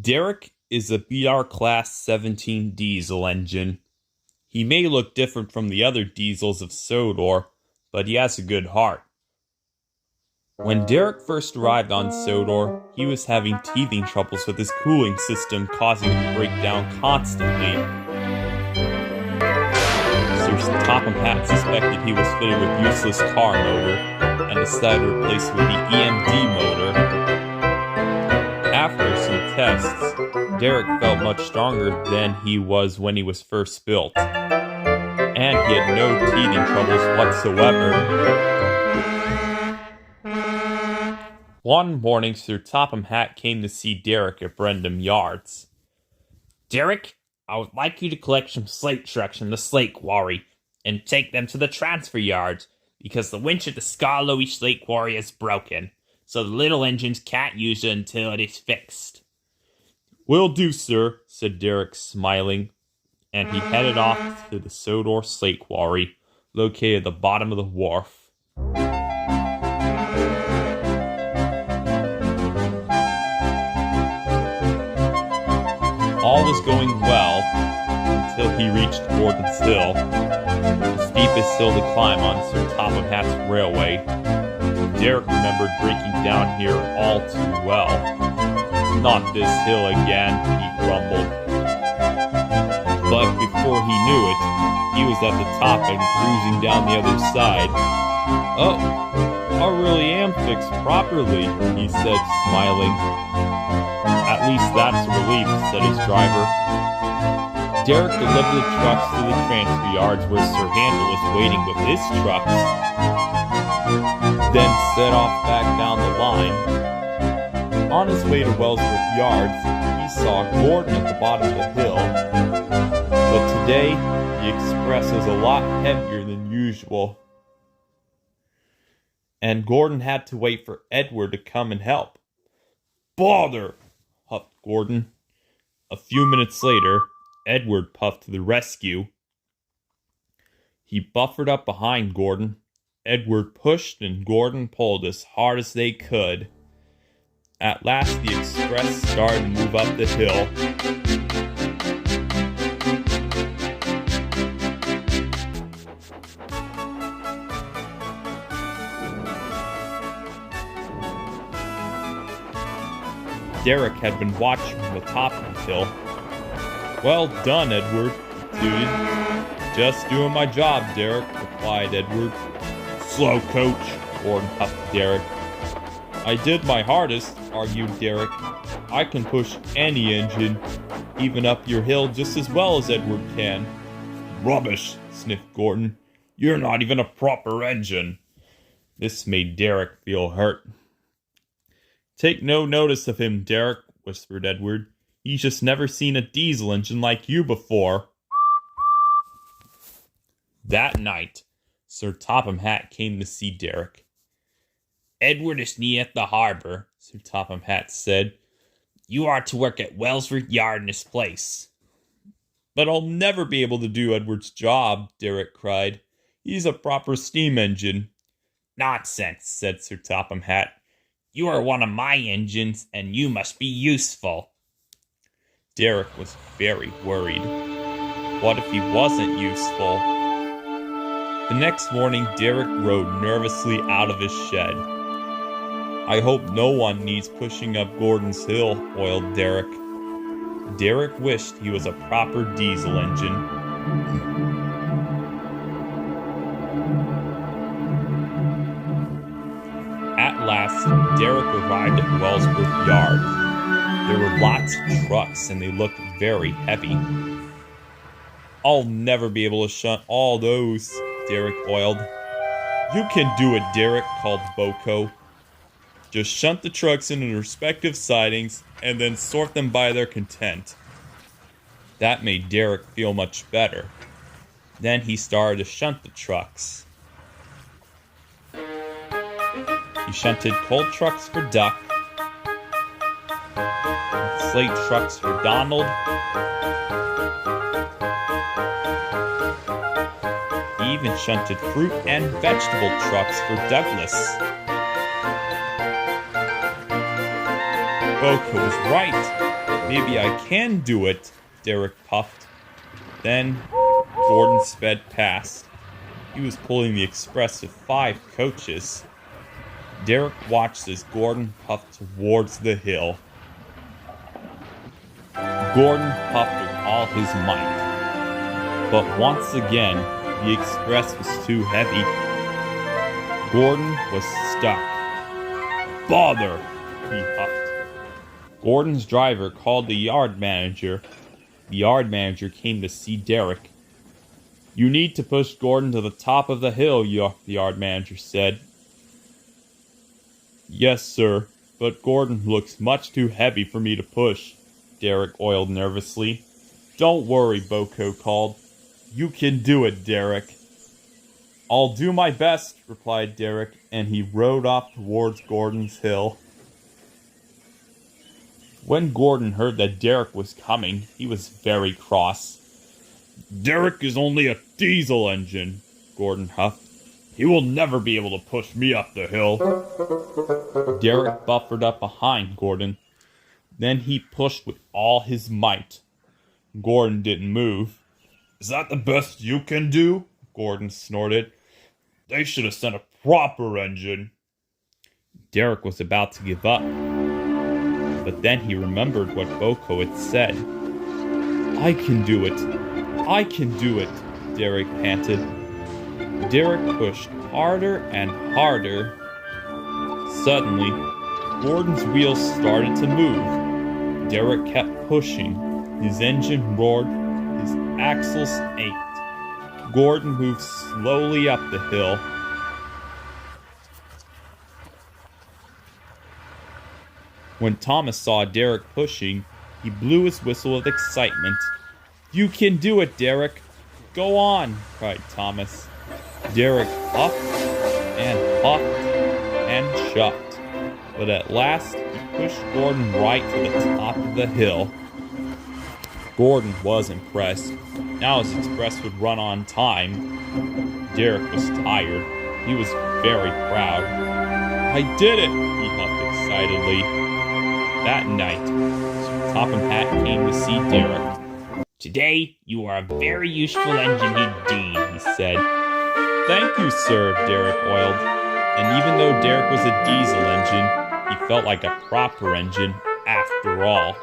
Derek is a BR Class 17 diesel engine. He may look different from the other diesels of Sodor, but he has a good heart. When Derek first arrived on Sodor, he was having teething troubles with his cooling system, causing it to break down constantly. Sir Topham Hatt suspected he was fitted with useless car motor, and decided to replace it with the EMD motor. After some tests, Derek felt much stronger than he was when he was first built, and he had no teething troubles whatsoever. One morning, Sir Topham Hatt came to see Derek at Brendam Yards. Derek, I would like you to collect some slate trucks from the slate quarry and take them to the transfer yards, because the winch at the Skarloey slate quarry is broken, so the little engines can't use it until it is fixed. "Will do, sir," said Derek, smiling, and he headed off to the Sodor slate quarry, located at the bottom of the wharf. All was going well until he reached Gordon's Hill, the steepest hill to climb on Sir Topham Hatt's railway. Derek remembered breaking down here all too well. "Not this hill again," he grumbled. But before he knew it, he was at the top and cruising down the other side. "Oh, I really am fixed properly," he said, smiling. "At least that's a relief," said his driver. Derek delivered the trucks to the transfer yards where Sir Handel was waiting with his trucks, then set off back down the line. On his way to Wellsworth Yards, he saw Gordon at the bottom of the hill. But today, the express was a lot heavier than usual, and Gordon had to wait for Edward to come and help. "Bother!" huffed Gordon. A few minutes later, Edward puffed to the rescue. He buffered up behind Gordon. Edward pushed and Gordon pulled as hard as they could. At last, the express started to move up the hill. Derek had been watching from the top of the hill. "Well done, Edward," he tooted. "Just doing my job, Derek," replied Edward. "Slow coach," Gordon huffed Derek. "I did my hardest," argued Derek. "I can push any engine, even up your hill, just as well as Edward can." "Rubbish," sniffed Gordon. "You're not even a proper engine." This made Derek feel hurt. "Take no notice of him, Derek," whispered Edward. "He's just never seen a diesel engine like you before." That night, Sir Topham Hatt came to see Derek. "Edward is near the harbor," Sir Topham Hatt said. "You are to work at Wellsworth Yard in his place." "But I'll never be able to do Edward's job," Derek cried. "He's a proper steam engine." "Nonsense," said Sir Topham Hatt. "You are one of my engines, and you must be useful." Derek was very worried. What if he wasn't useful? The next morning, Derek rode nervously out of his shed. "I hope no one needs pushing up Gordon's Hill," wailed Derek. Derek wished he was a proper diesel engine. At last, Derek arrived at Wellsworth Yard. There were lots of trucks, and they looked very heavy. "I'll never be able to shunt all those," Derek oiled. "You can do it, Derek," called Boko. "Just shunt the trucks into their respective sidings, and then sort them by their content." That made Derek feel much better. Then he started to shunt the trucks. He shunted coal trucks for Duck, slate trucks for Donald, he even shunted fruit and vegetable trucks for Douglas. Boko was right. Maybe I can do it, Derek puffed. Then, Gordon sped past. He was pulling the express with 5 coaches. Derek watched as Gordon puffed towards the hill. Gordon puffed with all his might. But once again, the express was too heavy. Gordon was stuck. Bother, he huffed. Gordon's driver called the yard manager. The yard manager came to see Derek. You need to push Gordon to the top of the hill, the yard manager said. Yes, sir, but Gordon looks much too heavy for me to push, Derek oiled nervously. Don't worry, Boko called. You can do it, Derek. I'll do my best, replied Derek, and he rode off towards Gordon's hill. When Gordon heard that Derek was coming, he was very cross. Derek is only a diesel engine, Gordon huffed. He will never be able to push me up the hill. Derek buffered up behind Gordon. Then he pushed with all his might. Gordon didn't move. Is that the best you can do? Gordon snorted. They should have sent a proper engine. Derek was about to give up. But then he remembered what Boko had said. I can do it. I can do it, Derek panted. Derek pushed harder and harder. Suddenly, Gordon's wheels started to move. Derek kept pushing. His engine roared. His axles ached. Gordon moved slowly up the hill. When Thomas saw Derek pushing, he blew his whistle with excitement. You can do it, Derek. Go on, cried Thomas. Derek huffed and shuffed, but at last he pushed Gordon right to the top of the hill. Gordon was impressed. Now his express would run on time. Derek was tired. He was very proud. I did it, he huffed excitedly. That night, Topham Hatt came to see Derek. Today, you are a very useful engine indeed, he said. Thank you, sir, Derek oiled. And even though Derek was a diesel engine, he felt like a proper engine after all.